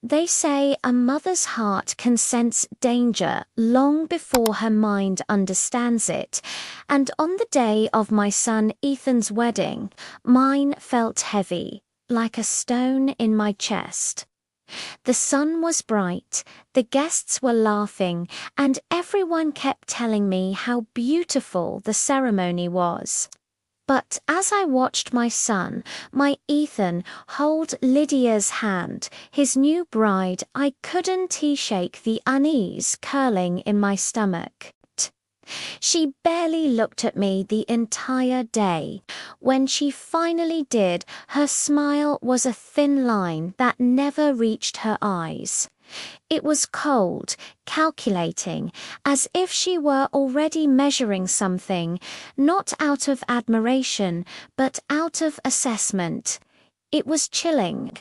They say a mother's heart can sense danger long before her mind understands it, and on the day of my son Ethan's wedding, mine felt heavy, like a stone in my chest. The sun was bright, the guests were laughing, and everyone kept telling me how beautiful the ceremony was. But as I watched my son, my Ethan, hold Lydia's hand, his new bride, I couldn't shake the unease curling in my stomach. She barely looked at me the entire day. When she finally did, her smile was a thin line that never reached her eyes. It was cold, calculating, as if she were already measuring something, not out of admiration, but out of assessment. It was chilling.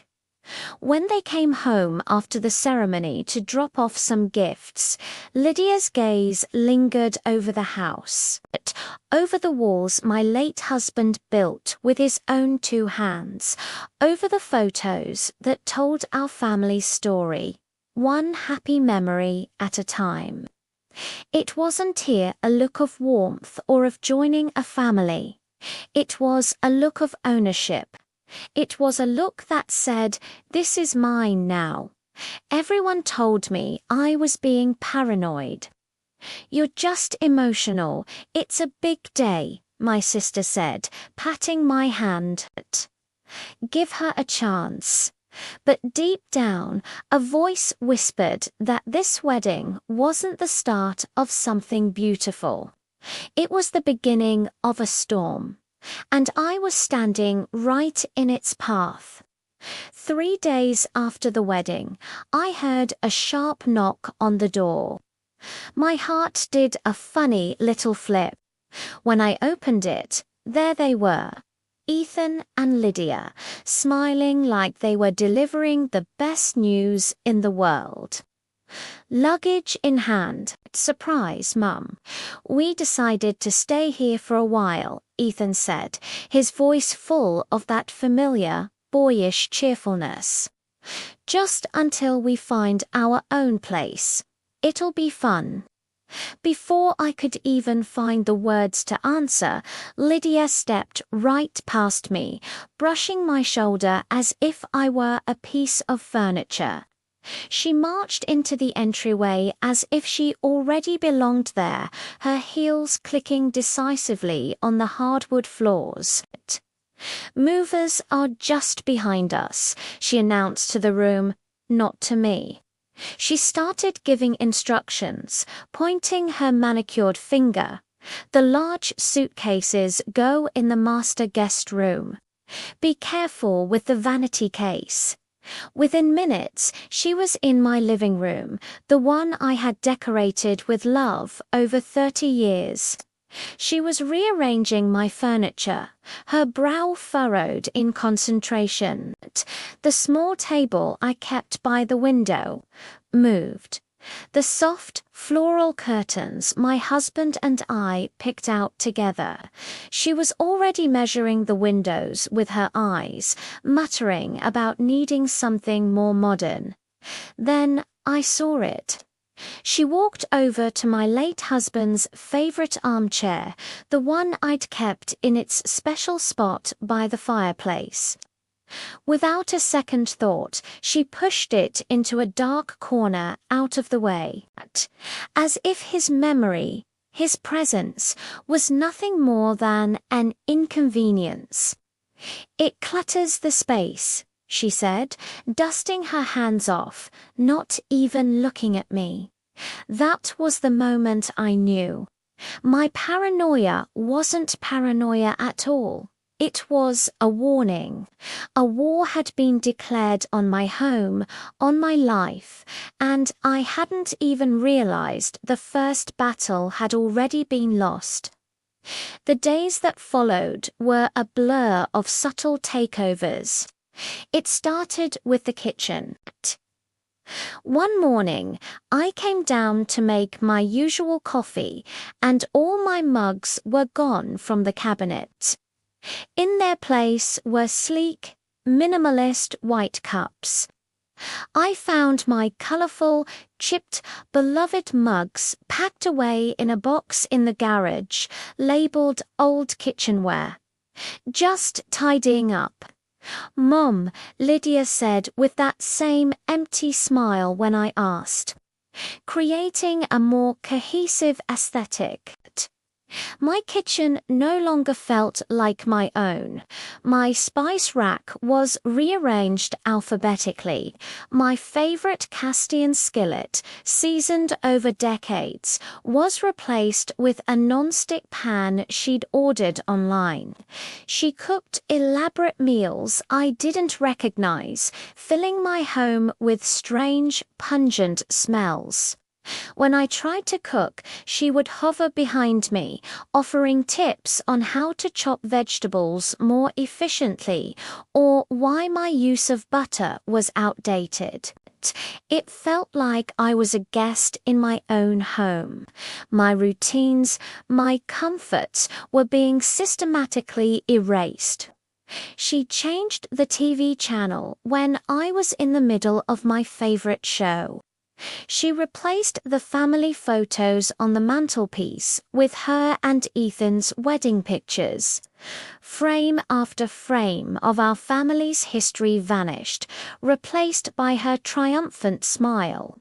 When they came home after the ceremony to drop off some gifts, Lydia's gaze lingered over the house, over the walls my late husband built with his own 2 hands, over the photos that told our family's story, one happy memory at a time. It wasn't here a look of warmth or of joining a family. It was a look of ownership. It was a look that said, "This is mine now." Everyone told me I was being paranoid. "You're just emotional. It's a big day," my sister said, patting my hand. Give her a chance. But deep down, a voice whispered that this wedding wasn't the start of something beautiful. It was the beginning of a storm. And I was standing right in its path. 3 days after the wedding, I heard a sharp knock on the door. My heart did a funny little flip. When I opened it, there they were, Ethan and Lydia, smiling like they were delivering the best news in the world. Luggage in hand. "Surprise, Mum. We decided to stay here for a while," Ethan said, his voice full of that familiar, boyish cheerfulness. "Just until we find our own place. It'll be fun." Before I could even find the words to answer, Lydia stepped right past me, brushing my shoulder as if I were a piece of furniture. She marched into the entryway as if she already belonged there, her heels clicking decisively on the hardwood floors. "Movers are just behind us," she announced to the room, not to me. She started giving instructions, pointing her manicured finger. "The large suitcases go in the master guest room. Be careful with the vanity case." Within minutes, she was in my living room, the one I had decorated with love over 30 years. She was rearranging my furniture, her brow furrowed in concentration. The small table I kept by the window moved. The soft, floral curtains my husband and I picked out together. She was already measuring the windows with her eyes, muttering about needing something more modern. Then I saw it. She walked over to my late husband's favorite armchair, the one I'd kept in its special spot by the fireplace. Without a second thought, she pushed it into a dark corner out of the way, as if his memory, his presence, was nothing more than an inconvenience. "It clutters the space," she said, dusting her hands off, not even looking at me. That was the moment I knew. My paranoia wasn't paranoia at all. It was a warning. A war had been declared on my home, on my life, and I hadn't even realized the first battle had already been lost. The days that followed were a blur of subtle takeovers. It started with the kitchen. One morning, I came down to make my usual coffee, and all my mugs were gone from the cabinet. In their place were sleek, minimalist white cups. I found my colourful, chipped, beloved mugs packed away in a box in the garage, labelled old kitchenware. Just tidying up. Mom, Lydia said with that same empty smile when I asked. Creating a more cohesive aesthetic. My kitchen no longer felt like my own. My spice rack was rearranged alphabetically. My favorite Castian skillet, seasoned over decades, was replaced with a non-stick pan she'd ordered online. She cooked elaborate meals I didn't recognize, filling my home with strange, pungent smells. When I tried to cook, she would hover behind me, offering tips on how to chop vegetables more efficiently or why my use of butter was outdated. It felt like I was a guest in my own home. My routines, my comforts were being systematically erased. She changed the TV channel when I was in the middle of my favorite show. She replaced the family photos on the mantelpiece with her and Ethan's wedding pictures. Frame after frame of our family's history vanished, replaced by her triumphant smile.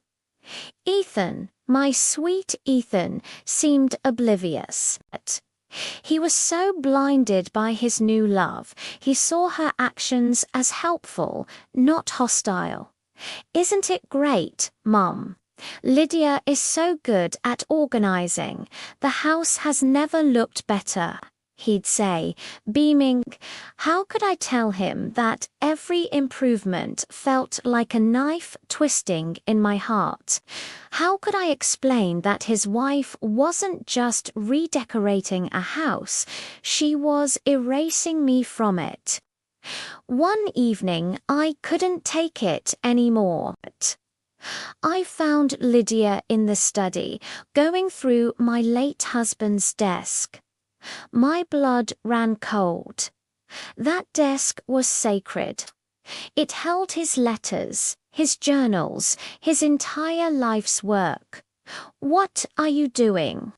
Ethan, my sweet Ethan, seemed oblivious. He was so blinded by his new love, he saw her actions as helpful, not hostile. Isn't it great, Mum? Lydia is so good at organizing. The house has never looked better, he'd say, beaming. How could I tell him that every improvement felt like a knife twisting in my heart? How could I explain that his wife wasn't just redecorating a house, she was erasing me from it? One evening, I couldn't take it anymore. I found Lydia in the study, going through my late husband's desk. My blood ran cold. That desk was sacred. It held his letters, his journals, his entire life's work. "What are you doing?"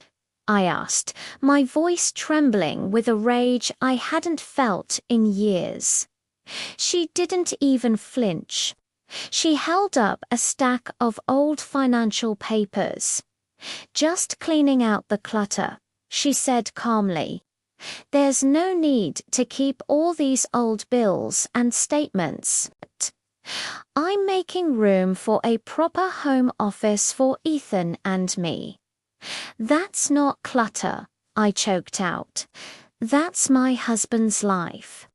I asked, my voice trembling with a rage I hadn't felt in years. She didn't even flinch. She held up a stack of old financial papers. "Just cleaning out the clutter," she said calmly. "There's no need to keep all these old bills and statements. I'm making room for a proper home office for Ethan and me." "That's not clutter," I choked out. "That's my husband's life."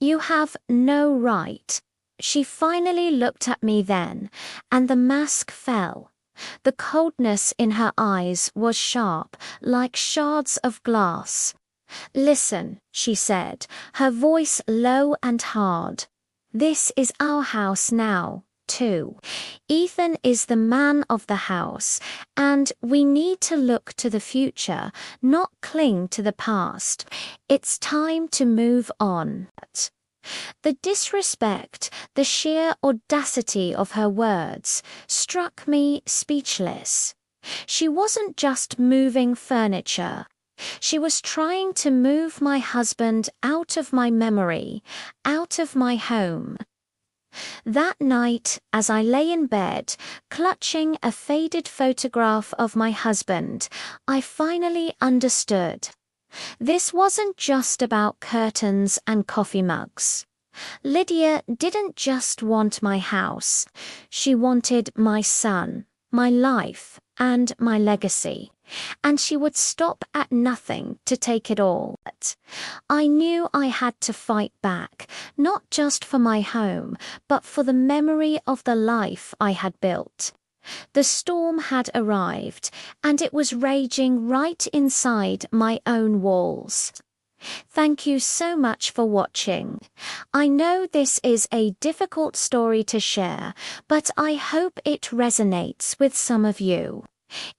"You have no right." She finally looked at me then, and the mask fell. The coldness in her eyes was sharp, like shards of glass. "Listen," she said, her voice low and hard. "This is our house now, too. Ethan is the man of the house, and we need to look to the future, not cling to the past. It's time to move on." The disrespect, the sheer audacity of her words, struck me speechless. She wasn't just moving furniture. She was trying to move my husband out of my memory, out of my home. That night, as I lay in bed, clutching a faded photograph of my husband, I finally understood. This wasn't just about curtains and coffee mugs. Lydia didn't just want my house. She wanted my son, my life, and my legacy. And she would stop at nothing to take it all. I knew I had to fight back, not just for my home, but for the memory of the life I had built. The storm had arrived, and it was raging right inside my own walls. Thank you so much for watching. I know this is a difficult story to share, but I hope it resonates with some of you.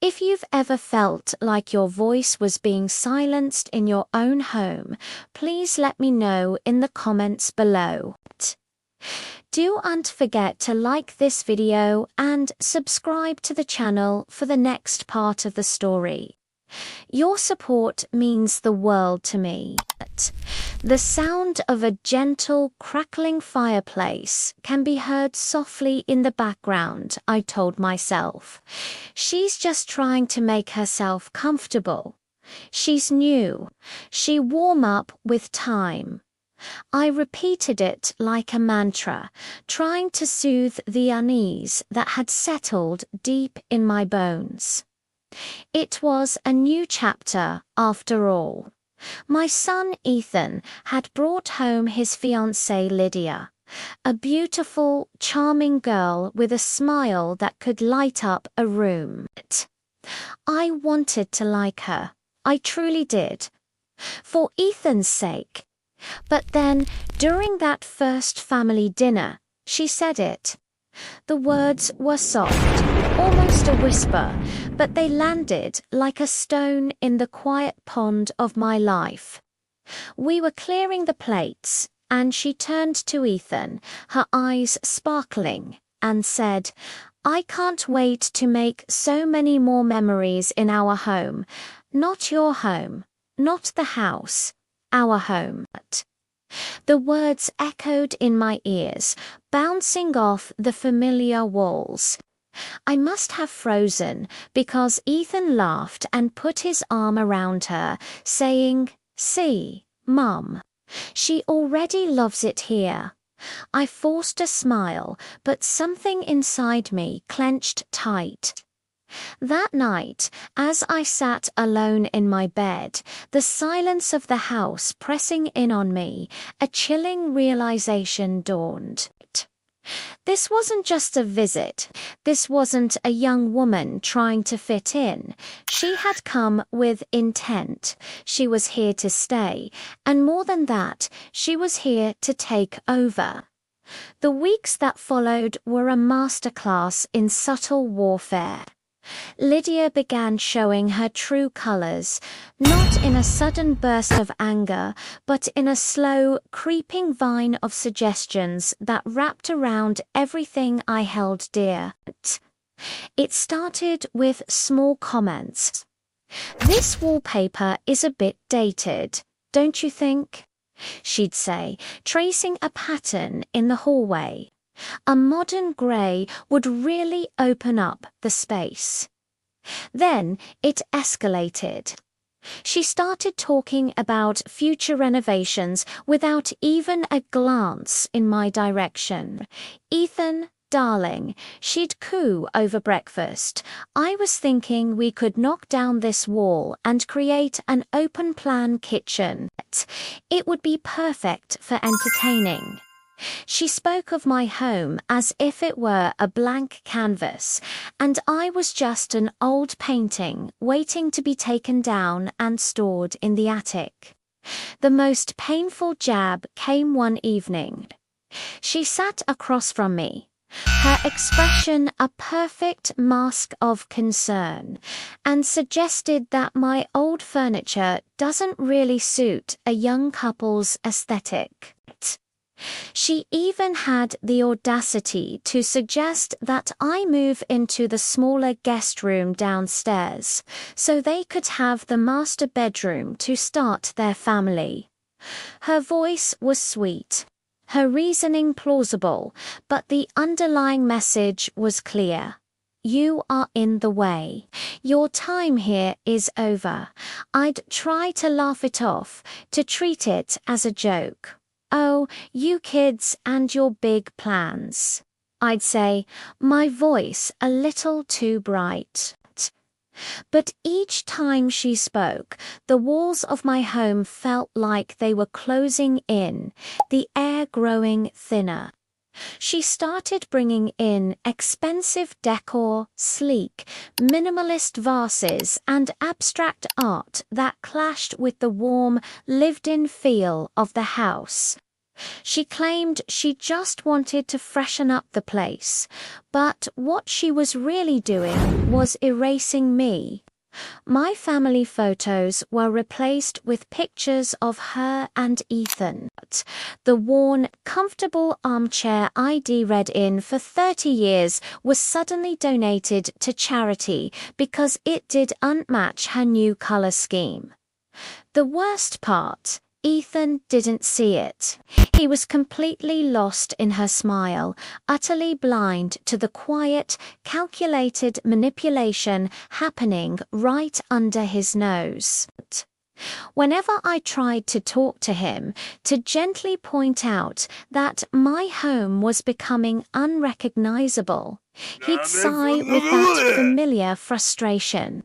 If you've ever felt like your voice was being silenced in your own home, please let me know in the comments below. Don't forget to like this video and subscribe to the channel for the next part of the story. Your support means the world to me. The sound of a gentle, crackling fireplace can be heard softly in the background, I told myself. She's just trying to make herself comfortable. She's new. She warm up with time. I repeated it like a mantra, trying to soothe the unease that had settled deep in my bones. It was a new chapter, after all. My son Ethan had brought home his fiancée Lydia, a beautiful, charming girl with a smile that could light up a room. I wanted to like her. I truly did. For Ethan's sake. But then, during that first family dinner, she said it. The words were soft, almost a whisper, but they landed like a stone in the quiet pond of my life. We were clearing the plates, and she turned to Ethan, her eyes sparkling, and said, "I can't wait to make so many more memories in our home. Not your home, not the house, our home." The words echoed in my ears, bouncing off the familiar walls. I must have frozen because Ethan laughed and put his arm around her, saying, "See, Mum, she already loves it here." I forced a smile, but something inside me clenched tight. That night, as I sat alone in my bed, the silence of the house pressing in on me, a chilling realization dawned. This wasn't just a visit. This wasn't a young woman trying to fit in. She had come with intent. She was here to stay, and more than that, she was here to take over. The weeks that followed were a masterclass in subtle warfare. Lydia began showing her true colors, not in a sudden burst of anger, but in a slow, creeping vine of suggestions that wrapped around everything I held dear. It started with small comments. "This wallpaper is a bit dated, don't you think?" she'd say, tracing a pattern in the hallway. A modern grey would really open up the space. Then it escalated. She started talking about future renovations without even a glance in my direction. "Ethan, darling," she'd coo over breakfast, "I was thinking we could knock down this wall and create an open-plan kitchen. It would be perfect for entertaining." She spoke of my home as if it were a blank canvas, and I was just an old painting waiting to be taken down and stored in the attic. The most painful jab came one evening. She sat across from me, her expression a perfect mask of concern, and suggested that my old furniture doesn't really suit a young couple's aesthetic. She even had the audacity to suggest that I move into the smaller guest room downstairs, so they could have the master bedroom to start their family. Her voice was sweet, her reasoning plausible, but the underlying message was clear. "You are in the way. Your time here is over." I'd try to laugh it off, to treat it as a joke. "Oh, you kids and your big plans," I'd say, my voice a little too bright. But each time she spoke, the walls of my home felt like they were closing in, the air growing thinner. She started bringing in expensive decor, sleek, minimalist vases, and abstract art that clashed with the warm, lived-in feel of the house. She claimed she just wanted to freshen up the place, but what she was really doing was erasing me. My family photos were replaced with pictures of her and Ethan. The worn, comfortable armchair I'd read in for 30 years was suddenly donated to charity because it didn't match her new color scheme. The worst part, Ethan didn't see it. He was completely lost in her smile, utterly blind to the quiet, calculated manipulation happening right under his nose. Whenever I tried to talk to him, to gently point out that my home was becoming unrecognizable, he'd sigh with that familiar frustration.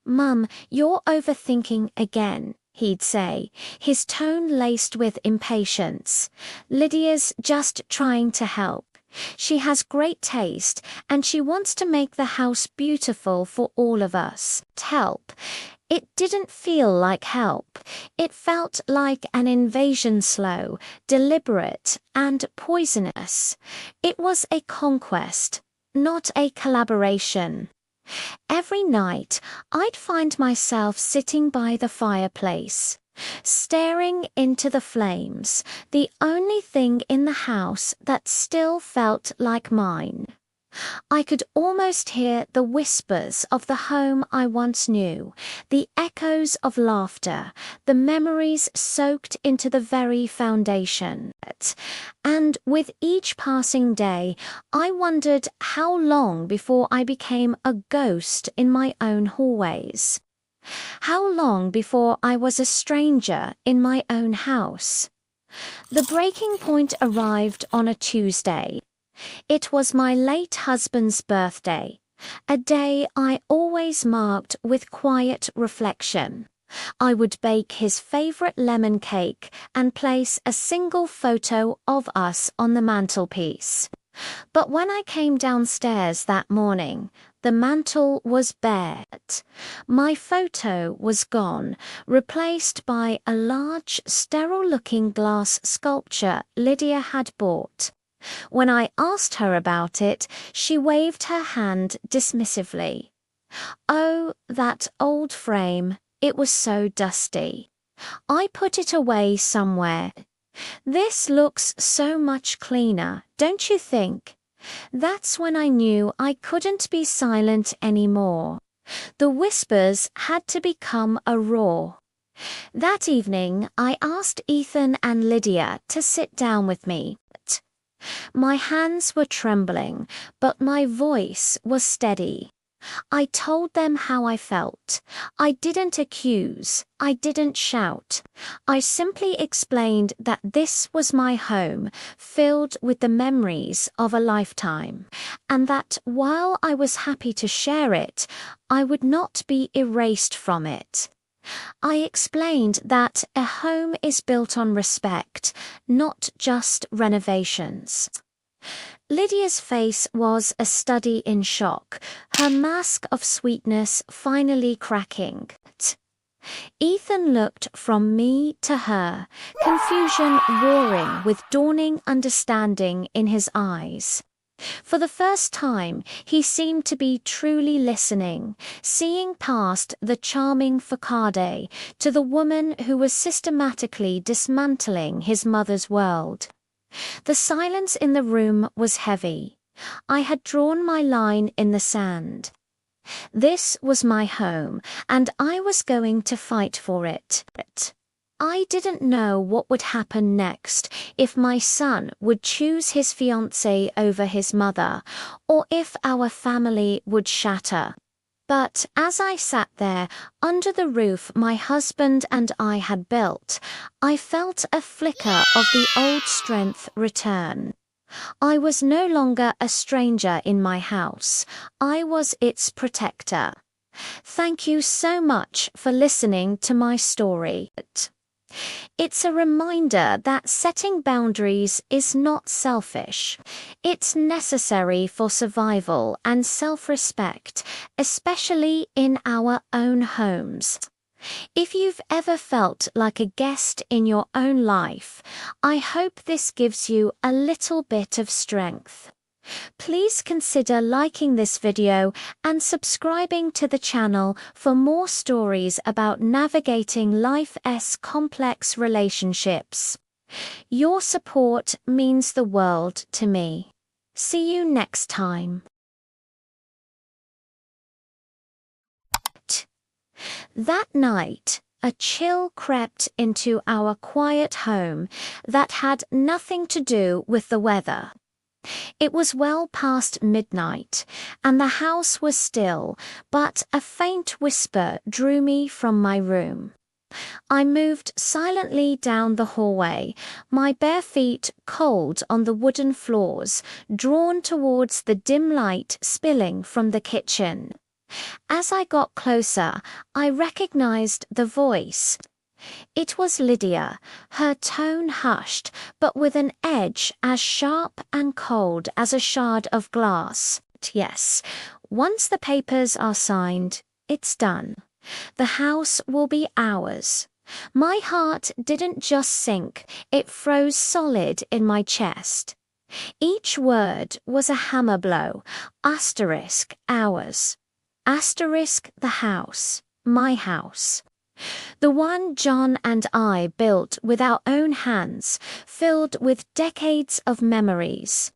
"Mum, you're overthinking again," he'd say, his tone laced with impatience. "Lydia's just trying to help. She has great taste, and she wants to make the house beautiful for all of us." Help. It didn't feel like help. It felt like an invasion, slow, deliberate, and poisonous. It was a conquest, not a collaboration. Every night, I'd find myself sitting by the fireplace, staring into the flames, the only thing in the house that still felt like mine. I could almost hear the whispers of the home I once knew, the echoes of laughter, the memories soaked into the very foundation. And with each passing day, I wondered how long before I became a ghost in my own hallways. How long before I was a stranger in my own house. The breaking point arrived on a Tuesday. It was my late husband's birthday, a day I always marked with quiet reflection. I would bake his favorite lemon cake and place a single photo of us on the mantelpiece. But when I came downstairs that morning, the mantel was bare. My photo was gone, replaced by a large, sterile-looking glass sculpture Lydia had bought. When I asked her about it, she waved her hand dismissively. Oh, that old frame, it was so dusty. I put it away somewhere. This looks so much cleaner, don't you think? That's when I knew I couldn't be silent anymore. The whispers had to become a roar. That evening, I asked Ethan and Lydia to sit down with me. My hands were trembling, but my voice was steady. I told them how I felt. I didn't accuse. I didn't shout. I simply explained that this was my home, filled with the memories of a lifetime, and that while I was happy to share it, I would not be erased from it. I explained that a home is built on respect, not just renovations. Lydia's face was a study in shock, her mask of sweetness finally cracking. Ethan looked from me to her, confusion roaring with dawning understanding in his eyes. For the first time, he seemed to be truly listening, seeing past the charming facade to the woman who was systematically dismantling his mother's world. The silence in the room was heavy. I had drawn my line in the sand. This was my home, and I was going to fight for it. I didn't know what would happen next, if my son would choose his fiancée over his mother, or if our family would shatter. But as I sat there, under the roof my husband and I had built, I felt a flicker of the old strength return. I was no longer a stranger in my house. I was its protector. Thank you so much for listening to my story. It's a reminder that setting boundaries is not selfish. It's necessary for survival and self-respect, especially in our own homes. If you've ever felt like a guest in your own life, I hope this gives you a little bit of strength. Please consider liking this video and subscribing to the channel for more stories about navigating life's complex relationships. Your support means the world to me. See you next time. That night, a chill crept into our quiet home that had nothing to do with the weather. It was well past midnight, and the house was still, but a faint whisper drew me from my room. I moved silently down the hallway, my bare feet cold on the wooden floors, drawn towards the dim light spilling from the kitchen. As I got closer, I recognized the voice. It was Lydia, her tone hushed, but with an edge as sharp and cold as a shard of glass. Yes, once the papers are signed, it's done. The house will be ours. My heart didn't just sink, it froze solid in my chest. Each word was a hammer blow. Asterisk, ours. Asterisk, the house, my house. The one John and I built with our own hands, filled with decades of memories.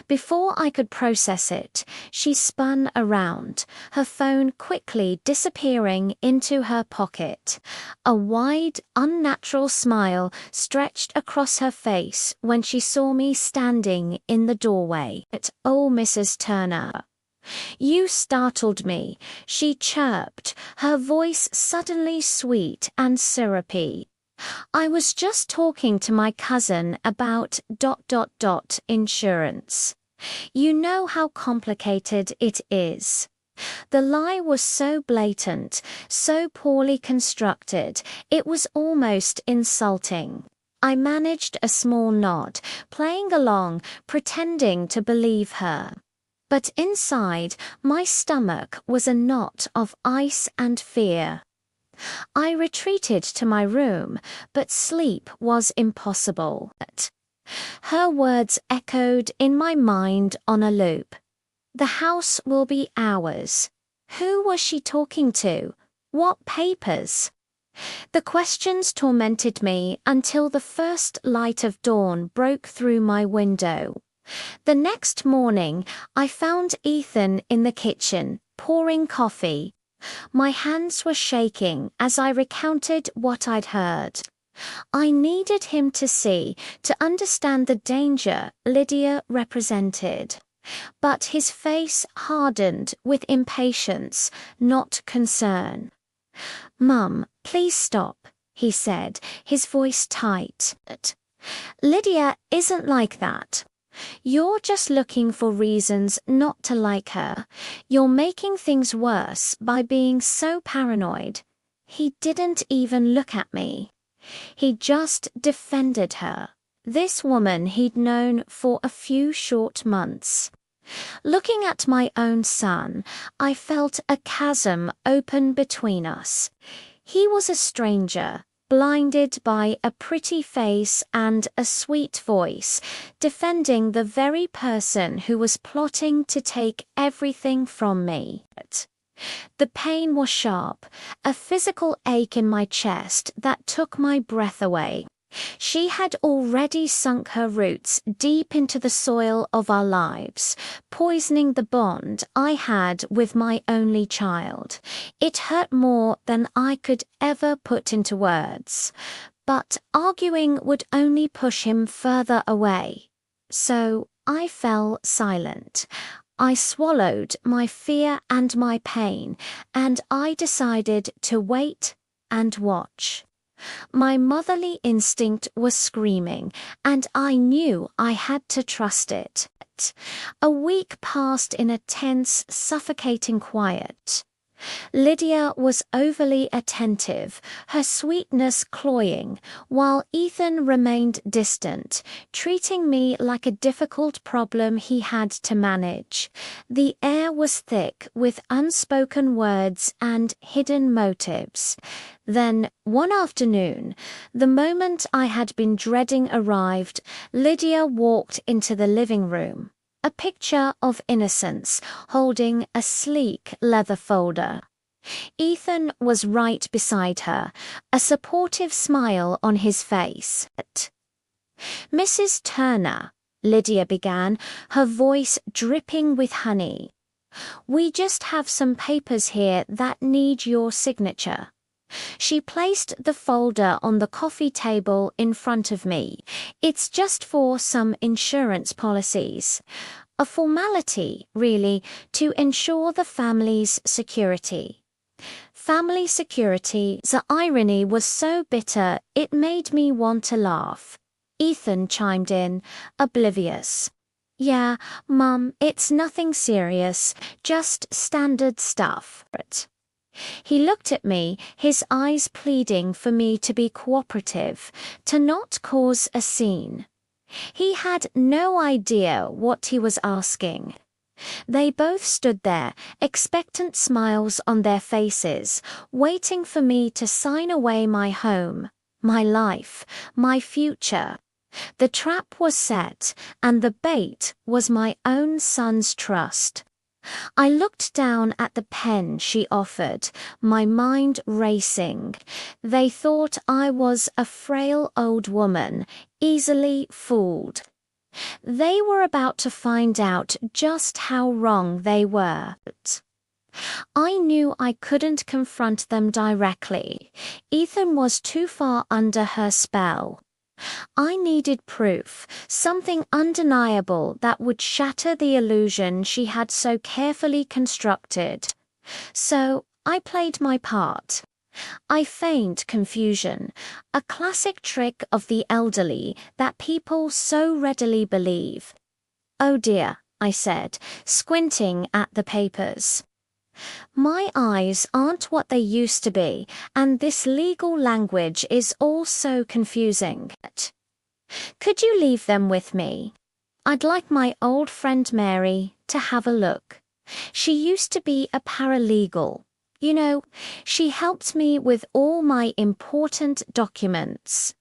Before I could process it, she spun around, her phone quickly disappearing into her pocket. A wide, unnatural smile stretched across her face when she saw me standing in the doorway. "Oh, Mrs. Turner. You startled me," she chirped, her voice suddenly sweet and syrupy. "I was just talking to my cousin about ... insurance. You know how complicated it is." The lie was so blatant, so poorly constructed, it was almost insulting. I managed a small nod, playing along, pretending to believe her. But inside, my stomach was a knot of ice and fear. I retreated to my room, but sleep was impossible. Her words echoed in my mind on a loop. The house will be ours. Who was she talking to? What papers? The questions tormented me until the first light of dawn broke through my window. The next morning, I found Ethan in the kitchen, pouring coffee. My hands were shaking as I recounted what I'd heard. I needed him to see, to understand the danger Lydia represented. But his face hardened with impatience, not concern. "Mum, please stop," he said, his voice tight. "Lydia isn't like that. You're just looking for reasons not to like her. You're making things worse by being so paranoid." He didn't even look at me. He just defended her. This woman he'd known for a few short months. Looking at my own son, I felt a chasm open between us. He was a stranger, blinded by a pretty face and a sweet voice, defending the very person who was plotting to take everything from me. The pain was sharp, a physical ache in my chest that took my breath away. She had already sunk her roots deep into the soil of our lives, poisoning the bond I had with my only child. It hurt more than I could ever put into words, but arguing would only push him further away. So I fell silent. I swallowed my fear and my pain, and I decided to wait and watch. My motherly instinct was screaming, and I knew I had to trust it. A week passed in a tense, suffocating quiet. Lydia was overly attentive, her sweetness cloying, while Ethan remained distant, treating me like a difficult problem he had to manage. The air was thick with unspoken words and hidden motives. Then, one afternoon, the moment I had been dreading arrived. Lydia walked into the living room. a picture of innocence holding a sleek leather folder. Ethan was right beside her, a supportive smile on his face. "Mrs. Turner," Lydia began, her voice dripping with honey. "We just have some papers here that need your signature." She placed the folder on the coffee table in front of me. "It's just for some insurance policies. A formality, really, to ensure the family's security." Family security. The irony was so bitter it made me want to laugh. Ethan chimed in, oblivious. "Yeah, Mum, it's nothing serious, just standard stuff." He looked at me, his eyes pleading for me to be cooperative, to not cause a scene. He had no idea what he was asking. They both stood there, expectant smiles on their faces, waiting for me to sign away my home, my life, my future. The trap was set, and the bait was my own son's trust. I looked down at the pen she offered, my mind racing. They thought I was a frail old woman, easily fooled. They were about to find out just how wrong they were. I knew I couldn't confront them directly. Ethan was too far under her spell. I needed proof, something undeniable that would shatter the illusion she had so carefully constructed. So I played my part. I feigned confusion, a classic trick of the elderly that people so readily believe. "Oh dear," I said, squinting at the papers. "My eyes aren't what they used to be, and this legal language is all so confusing. Could you leave them with me? I'd like my old friend Mary to have a look. She used to be a paralegal. You know, she helped me with all my important documents."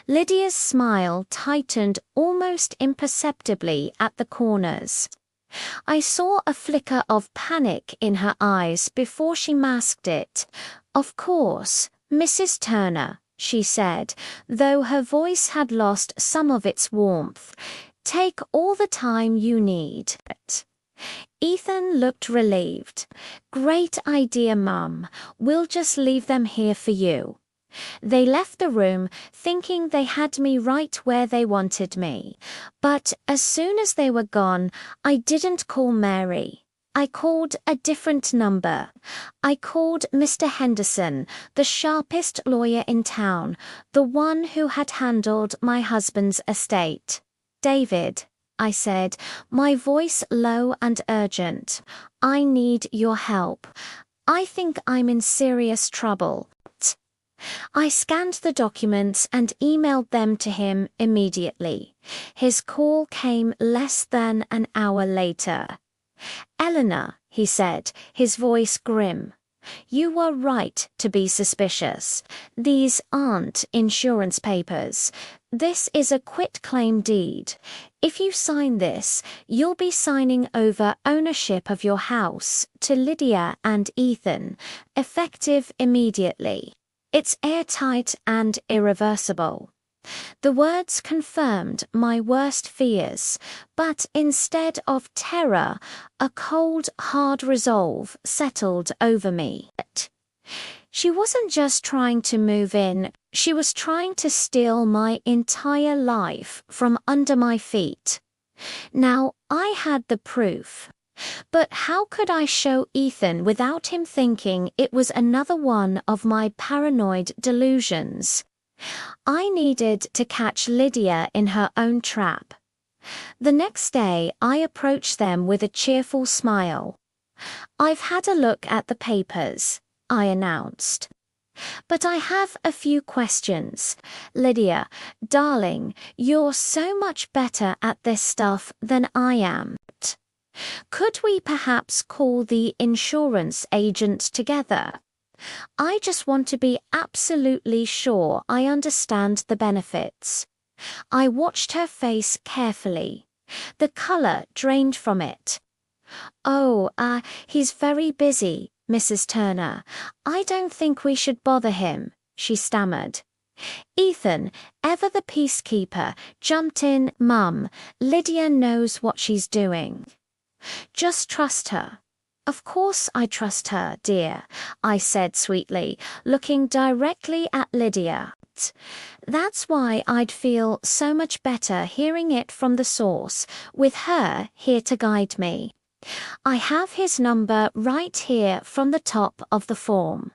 Lydia's smile tightened almost imperceptibly at the corners. I saw a flicker of panic in her eyes before she masked it. "Of course, Mrs. Turner," she said, though her voice had lost some of its warmth. "Take all the time you need." Ethan looked relieved. "Great idea, Mum. We'll just leave them here for you." They left the room, thinking they had me right where they wanted me. But as soon as they were gone, I didn't call Mary. I called a different number. I called Mr. Henderson, the sharpest lawyer in town, the one who had handled my husband's estate. "David," I said, my voice low and urgent, "I need your help. I think I'm in serious trouble." I scanned the documents and emailed them to him immediately. His call came less than an hour later. "Eleanor," he said, his voice grim, "you were right to be suspicious. These aren't insurance papers. This is a quitclaim deed. If you sign this, you'll be signing over ownership of your house to Lydia and Ethan, effective immediately. It's airtight and irreversible." The words confirmed my worst fears, but instead of terror, a cold, hard resolve settled over me. She wasn't just trying to move in, she was trying to steal my entire life from under my feet. Now, I had the proof. But how could I show Ethan without him thinking it was another one of my paranoid delusions? I needed to catch Lydia in her own trap. The next day, I approached them with a cheerful smile. "I've had a look at the papers," I announced. "But I have a few questions. Lydia, darling, you're so much better at this stuff than I am. Could we perhaps call the insurance agent together? I just want to be absolutely sure I understand the benefits." I watched her face carefully. The color drained from it. "Oh, he's very busy, Mrs. Turner. I don't think we should bother him," she stammered. Ethan, ever the peacekeeper, jumped in. "Mum, Lydia knows what she's doing. Just trust her." "Of course I trust her, dear," I said sweetly, looking directly at Lydia. That's why I'd feel so much better hearing it from the source, with her here to guide me. I have his number right here from the top of the form.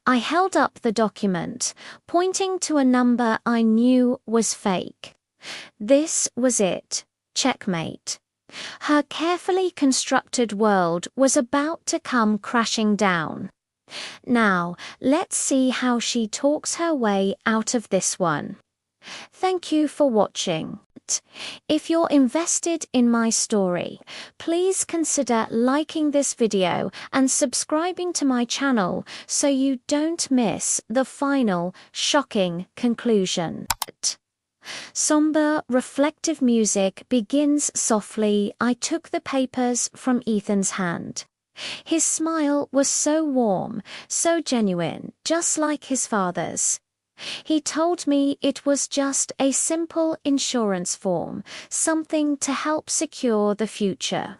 I held up the document, pointing to a number I knew was fake. This was it. Checkmate. Her carefully constructed world was about to come crashing down. Now, let's see how she talks her way out of this one. Thank you for watching. If you're invested in my story, please consider liking this video and subscribing to my channel so you don't miss the final, shocking conclusion. Somber, reflective music begins softly. I took the papers from Ethan's hand. His smile was so warm, so genuine, just like his father's. He told me it was just a simple insurance form, something to help secure the future.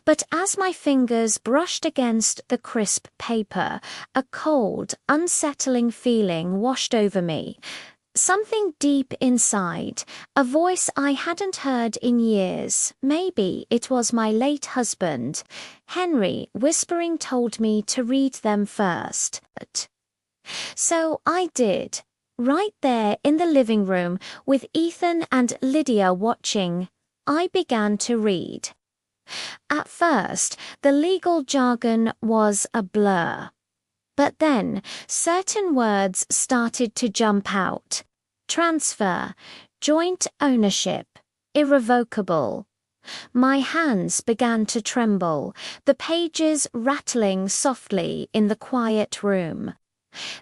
But as my fingers brushed against the crisp paper, a cold, unsettling feeling washed over me. Something deep inside, a voice I hadn't heard in years, maybe it was my late husband, Henry, whispering, told me to read them first. So I did. Right there in the living room, with Ethan and Lydia watching, I began to read. At first, the legal jargon was a blur. But then, certain words started to jump out. Transfer, joint ownership, irrevocable. My hands began to tremble, the pages rattling softly in the quiet room.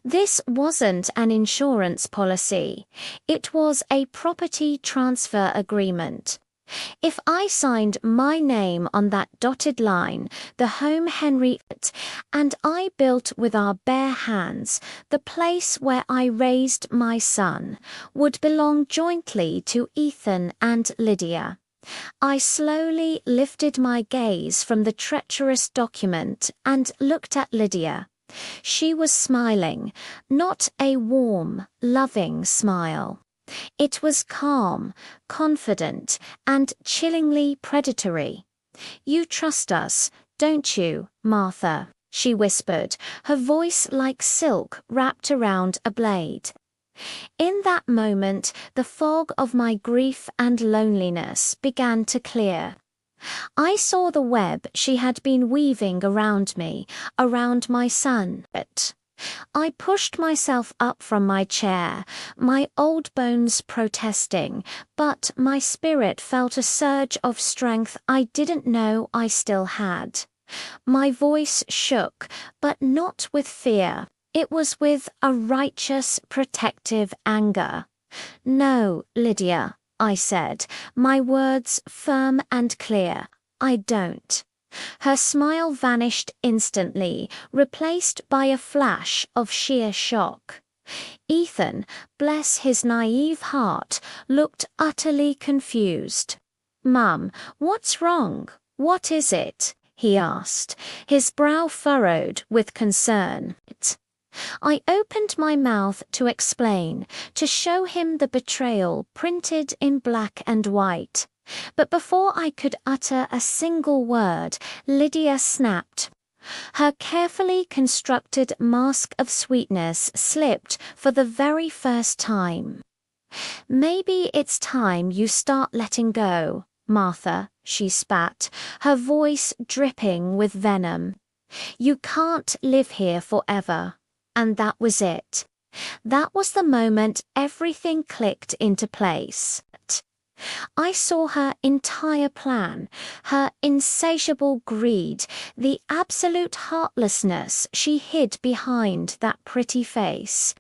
This wasn't an insurance policy. It was a property transfer agreement. If I signed my name on that dotted line, the home Henry and I built with our bare hands, the place where I raised my son, would belong jointly to Ethan and Lydia. I slowly lifted my gaze from the treacherous document and looked at Lydia. She was smiling, not a warm, loving smile. It was calm, confident, and chillingly predatory. "You trust us, don't you, Martha?" she whispered, her voice like silk wrapped around a blade. In that moment, the fog of my grief and loneliness began to clear. I saw the web she had been weaving around me, around my son. I pushed myself up from my chair, my old bones protesting, but my spirit felt a surge of strength I didn't know I still had. My voice shook, but not with fear. It was with a righteous, protective anger. "No, Lydia," I said, my words firm and clear. "I don't." Her smile vanished instantly, replaced by a flash of sheer shock. Ethan, bless his naive heart, looked utterly confused. "Mum, what's wrong? What is it?" he asked, his brow furrowed with concern. I opened my mouth to explain, to show him the betrayal printed in black and white. But before I could utter a single word, Lydia snapped. Her carefully constructed mask of sweetness slipped for the very first time. "Maybe it's time you start letting go, Martha," she spat, her voice dripping with venom. "You can't live here forever." And that was it. That was the moment everything clicked into place. I saw her entire plan, her insatiable greed, the absolute heartlessness she hid behind that pretty face.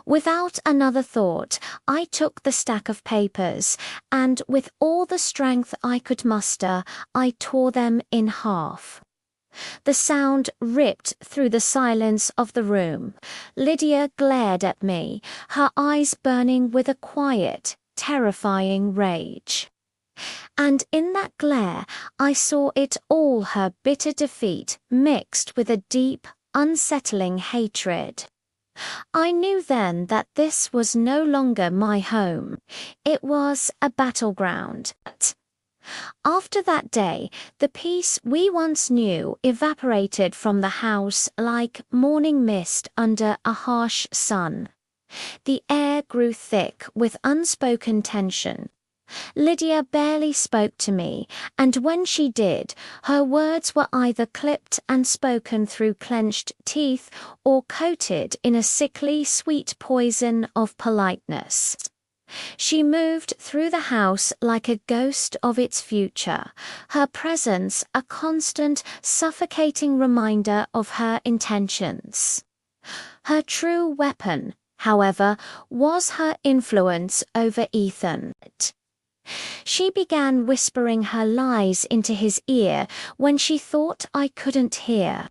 Without another thought, I took the stack of papers, and with all the strength I could muster, I tore them in half. The sound ripped through the silence of the room. Lydia glared at me, her eyes burning with a quiet, terrifying rage. And in that glare, I saw it all, her bitter defeat mixed with a deep, unsettling hatred. I knew then that this was no longer my home. It was a battleground. After that day, the peace we once knew evaporated from the house like morning mist under a harsh sun. The air grew thick with unspoken tension. Lydia barely spoke to me, and when she did, her words were either clipped and spoken through clenched teeth or coated in a sickly sweet poison of politeness. She moved through the house like a ghost of its future, her presence a constant, suffocating reminder of her intentions. Her true weapon, however, was her influence over Ethan. She began whispering her lies into his ear when she thought I couldn't hear.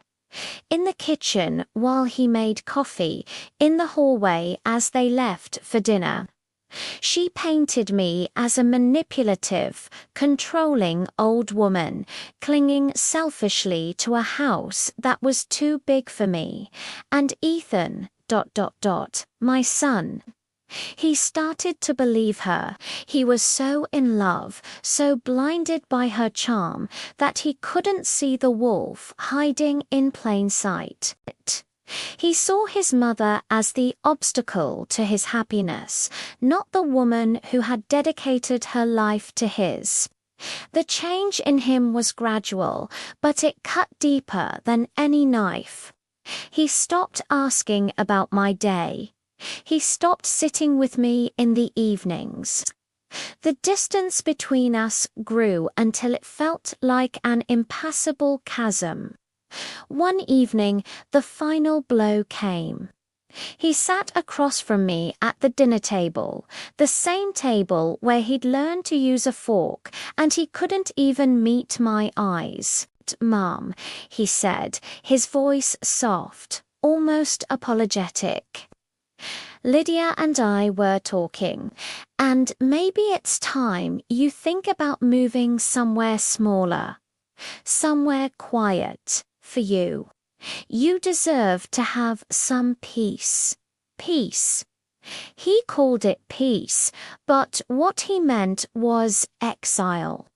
In the kitchen while he made coffee, in the hallway as they left for dinner. She painted me as a manipulative, controlling old woman, clinging selfishly to a house that was too big for me, and Ethan, my son. He started to believe her. He was so in love, so blinded by her charm, that he couldn't see the wolf hiding in plain sight. He saw his mother as the obstacle to his happiness, not the woman who had dedicated her life to his. The change in him was gradual, but it cut deeper than any knife. He stopped asking about my day. He stopped sitting with me in the evenings. The distance between us grew until it felt like an impassable chasm. One evening, the final blow came. He sat across from me at the dinner table, the same table where he'd learned to use a fork, and he couldn't even meet my eyes. "Mum," he said, his voice soft, almost apologetic. Lydia and I were talking, and maybe it's time you think about moving somewhere smaller, somewhere quiet for you. You deserve to have some peace. Peace. He called it peace, but what he meant was exile.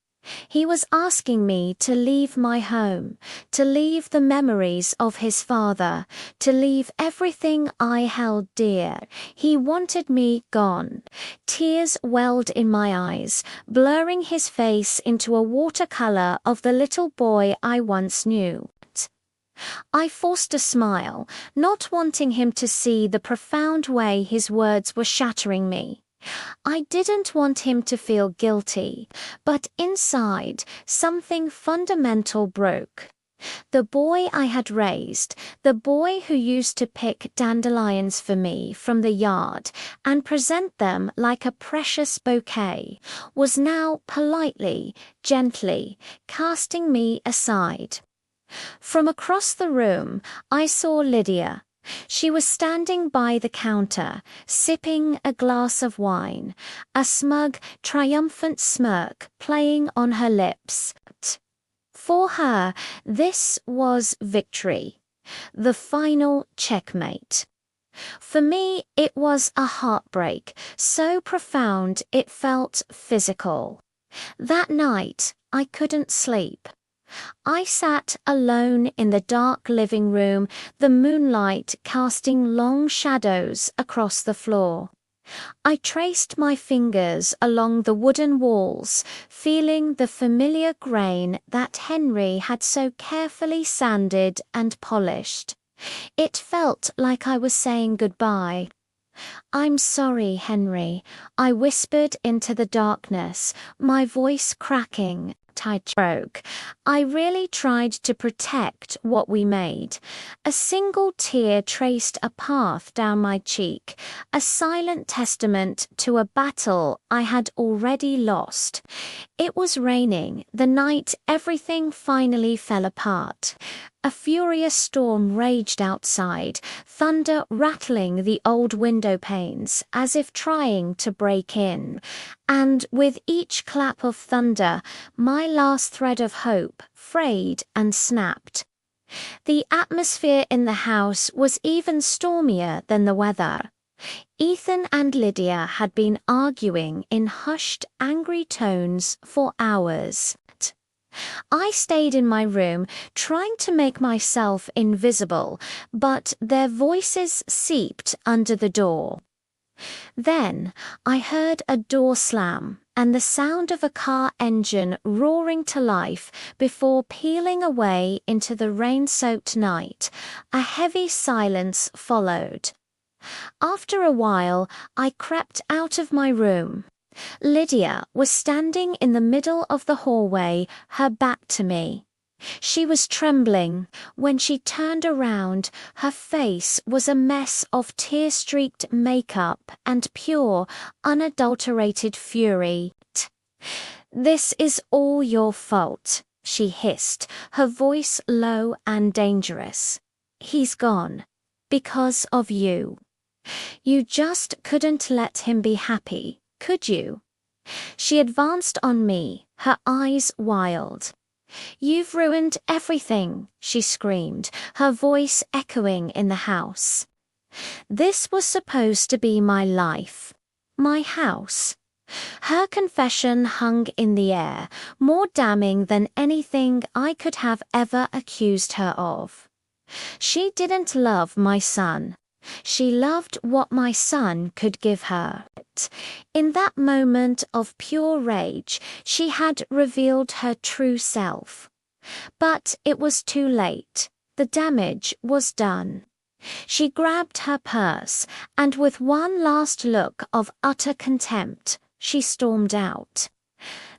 He was asking me to leave my home, to leave the memories of his father, to leave everything I held dear. He wanted me gone. Tears welled in my eyes, blurring his face into a watercolor of the little boy I once knew. I forced a smile, not wanting him to see the profound way his words were shattering me. I didn't want him to feel guilty, but inside, something fundamental broke. The boy I had raised, the boy who used to pick dandelions for me from the yard and present them like a precious bouquet, was now politely, gently, casting me aside. From across the room, I saw Lydia. She was standing by the counter, sipping a glass of wine, a smug, triumphant smirk playing on her lips. For her, this was victory, the final checkmate. For me, it was a heartbreak, so profound it felt physical. That night, I couldn't sleep. I sat alone in the dark living room, the moonlight casting long shadows across the floor. I traced my fingers along the wooden walls, feeling the familiar grain that Henry had so carefully sanded and polished. It felt like I was saying goodbye. "I'm sorry, Henry," I whispered into the darkness, my voice cracking. heart I broke. I really tried to protect what we made. A single tear traced a path down my cheek, a silent testament to a battle I had already lost. It was raining, the night everything finally fell apart. A furious storm raged outside, thunder rattling the old window panes as if trying to break in. And with each clap of thunder, my last thread of hope frayed and snapped. The atmosphere in the house was even stormier than the weather. Ethan and Lydia had been arguing in hushed, angry tones for hours. I stayed in my room, trying to make myself invisible, but their voices seeped under the door. Then I heard a door slam and the sound of a car engine roaring to life before peeling away into the rain-soaked night. A heavy silence followed. After a while, I crept out of my room. Lydia was standing in the middle of the hallway, her back to me. She was trembling. When she turned around, her face was a mess of tear-streaked makeup and pure, unadulterated fury. "This is all your fault," she hissed, her voice low and dangerous. "He's gone. Because of you. You just couldn't let him be happy, could you?" She advanced on me, her eyes wild. "You've ruined everything," she screamed, her voice echoing in the house. This was supposed to be my life, my house. Her confession hung in the air, more damning than anything I could have ever accused her of. She didn't love my son. She loved what my son could give her. In that moment of pure rage, she had revealed her true self. But it was too late. The damage was done. She grabbed her purse, and with one last look of utter contempt, she stormed out,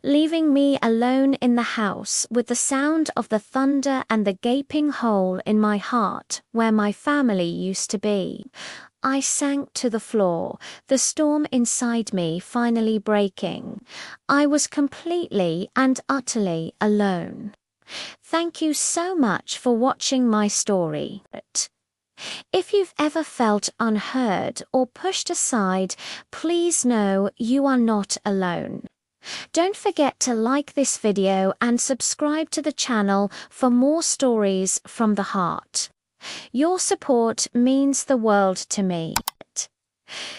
leaving me alone in the house with the sound of the thunder and the gaping hole in my heart where my family used to be. I sank to the floor, the storm inside me finally breaking. I was completely and utterly alone. Thank you so much for watching my story. If you've ever felt unheard or pushed aside, please know you are not alone. Don't forget to like this video and subscribe to the channel for more stories from the heart. Your support means the world to me.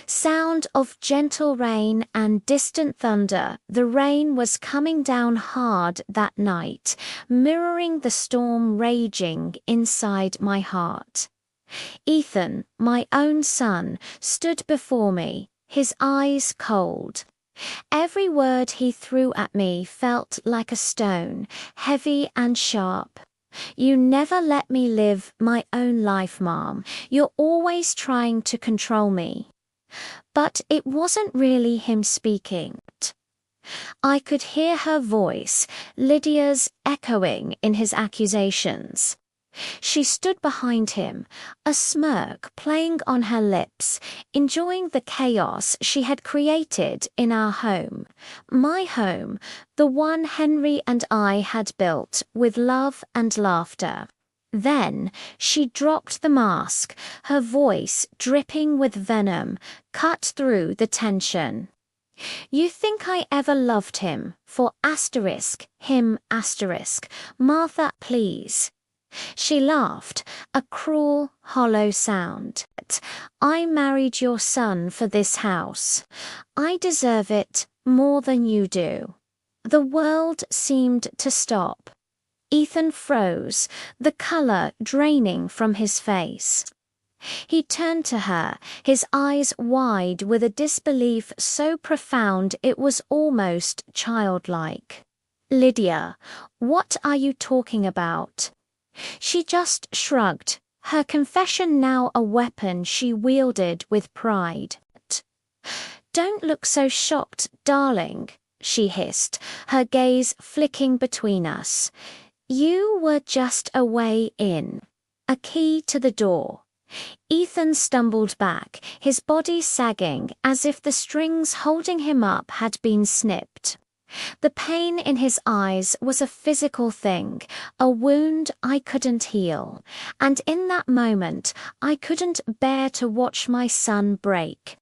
Sound of gentle rain and distant thunder. The rain was coming down hard that night, mirroring the storm raging inside my heart. Ethan, my own son, stood before me, his eyes cold. Every word he threw at me felt like a stone, heavy and sharp. "You never let me live my own life, Mom. You're always trying to control me." But it wasn't really him speaking. I could hear her voice, Lydia's, echoing in his accusations. She stood behind him, a smirk playing on her lips, enjoying the chaos she had created in our home. My home, the one Henry and I had built with love and laughter. Then she dropped the mask, her voice dripping with venom, cut through the tension. "You think I ever loved him for him Martha, please." She laughed, a cruel, hollow sound. "I married your son for this house. I deserve it more than you do." The world seemed to stop. Ethan froze, the color draining from his face. He turned to her, his eyes wide with a disbelief so profound it was almost childlike. "Lydia, what are you talking about?" She just shrugged, her confession now a weapon she wielded with pride. "Don't look so shocked, darling. she hissed, her gaze flicking between us. You were just a way in. A key to the door. Ethan stumbled back, his body sagging as if the strings holding him up had been snipped. The pain in his eyes was a physical thing, a wound I couldn't heal, and in that moment I couldn't bear to watch my son break.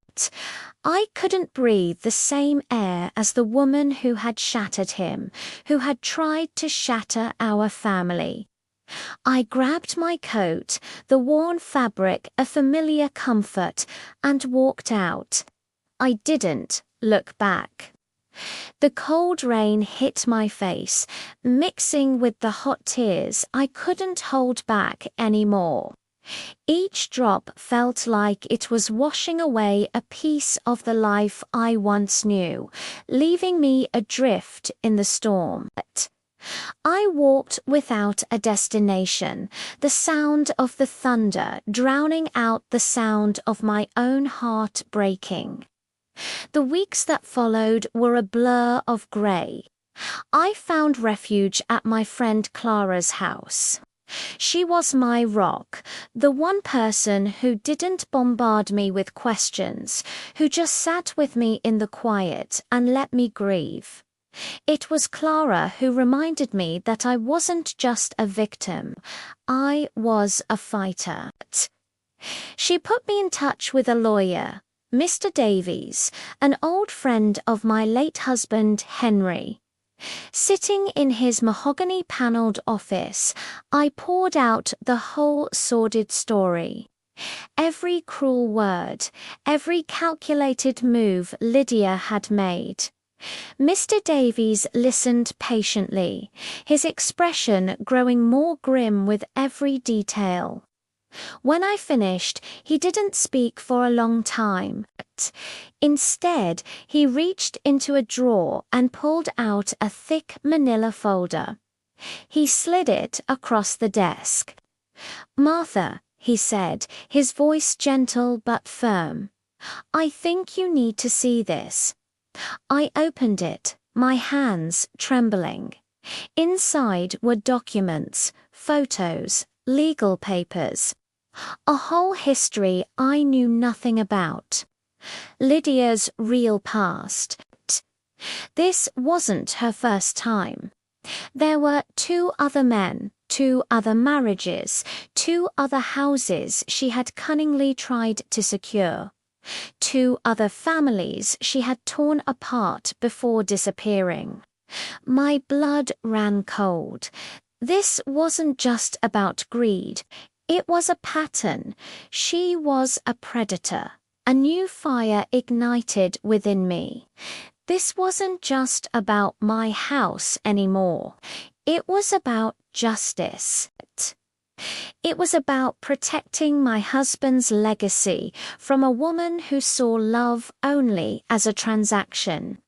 I couldn't breathe the same air as the woman who had shattered him, who had tried to shatter our family. I grabbed my coat, the worn fabric a familiar comfort, and walked out. I didn't look back. The cold rain hit my face, mixing with the hot tears I couldn't hold back anymore. Each drop felt like it was washing away a piece of the life I once knew, leaving me adrift in the storm. I walked without a destination, the sound of the thunder drowning out the sound of my own heart breaking. The weeks that followed were a blur of grey. I found refuge at my friend Clara's house. She was my rock, the one person who didn't bombard me with questions, who just sat with me in the quiet and let me grieve. It was Clara who reminded me that I wasn't just a victim, I was a fighter. She put me in touch with a lawyer, Mr. Davies, an old friend of my late husband, Henry. Sitting in his mahogany-panelled office, I poured out the whole sordid story. Every cruel word, every calculated move Lydia had made. Mr. Davies listened patiently, his expression growing more grim with every detail. When I finished, he didn't speak for a long time. Instead, he reached into a drawer and pulled out a thick manila folder. He slid it across the desk. "Martha," he said, his voice gentle but firm, "I think you need to see this." I opened it, my hands trembling. Inside were documents, photos, legal papers. A whole history I knew nothing about. Lydia's real past. This wasn't her first time. There were 2 other men, 2 other marriages, 2 other houses she had cunningly tried to secure. 2 other families she had torn apart before disappearing. My blood ran cold. This wasn't just about greed. It was a pattern. She was a predator. A new fire ignited within me. This wasn't just about my house anymore. It was about justice. It was about protecting my husband's legacy from a woman who saw love only as a transaction.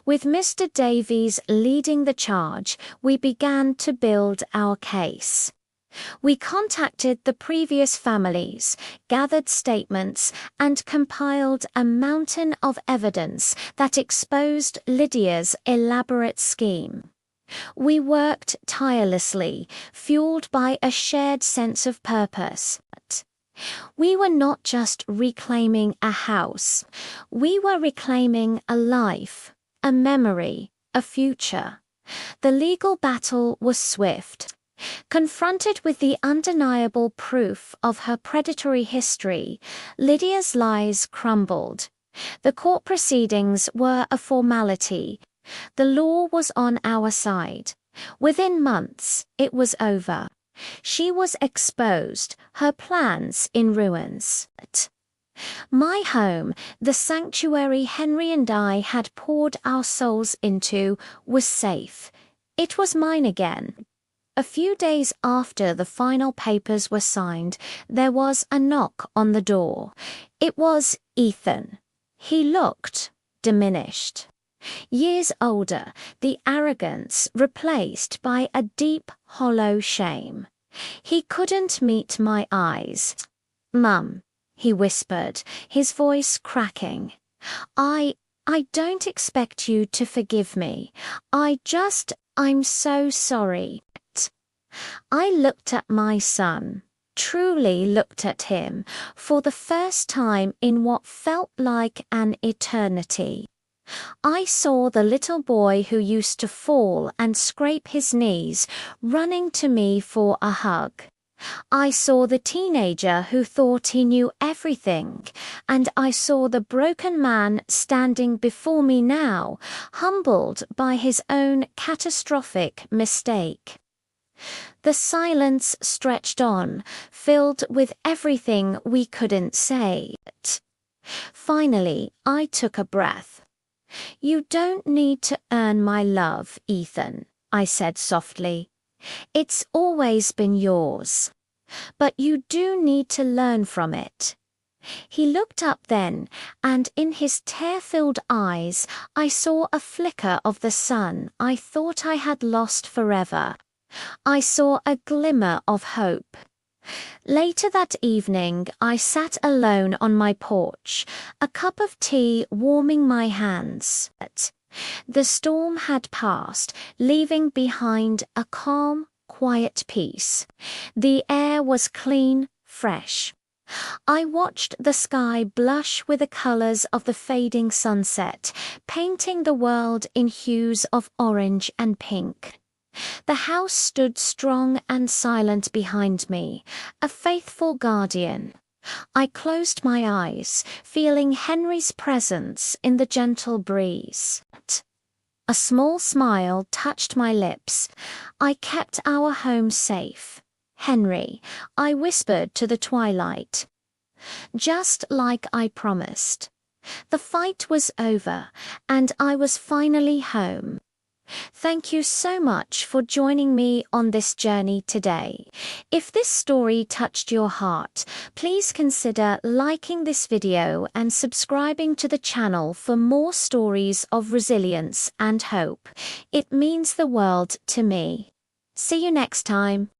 With Mr. Davies leading the charge, we began to build our case. We contacted the previous families, gathered statements, and compiled a mountain of evidence that exposed Lydia's elaborate scheme. We worked tirelessly, fueled by a shared sense of purpose. We were not just reclaiming a house, we were reclaiming a life, a memory, a future. The legal battle was swift. Confronted with the undeniable proof of her predatory history, Lydia's lies crumbled. The court proceedings were a formality. The law was on our side. Within months, it was over. She was exposed, her plans in ruins. My home, the sanctuary Henry and I had poured our souls into, was safe. It was mine again. A few days after the final papers were signed, there was a knock on the door. It was Ethan. He looked diminished. Years older, the arrogance replaced by a deep, hollow shame. He couldn't meet my eyes. "Mum," he whispered, his voice cracking. I don't expect you to forgive me. I'm so sorry. I looked at my son, truly looked at him, for the first time in what felt like an eternity. I saw the little boy who used to fall and scrape his knees, running to me for a hug. I saw the teenager who thought he knew everything, and I saw the broken man standing before me now, humbled by his own catastrophic mistake. The silence stretched on, filled with everything we couldn't say. Finally, I took a breath. "You don't need to earn my love, Ethan," I said softly. "It's always been yours. But you do need to learn from it." He looked up then, and in his tear-filled eyes I saw a flicker of the sun I thought I had lost forever. I saw a glimmer of hope. Later that evening, I sat alone on my porch, a cup of tea warming my hands. The storm had passed, leaving behind a calm, quiet peace. The air was clean, fresh. I watched the sky blush with the colors of the fading sunset, painting the world in hues of orange and pink. The house stood strong and silent behind me, a faithful guardian. I closed my eyes, feeling Henry's presence in the gentle breeze. A small smile touched my lips. I kept our home safe. "Henry," I whispered to the twilight. Just like I promised. The fight was over, and I was finally home. Thank you so much for joining me on this journey today. If this story touched your heart, please consider liking this video and subscribing to the channel for more stories of resilience and hope. It means the world to me. See you next time.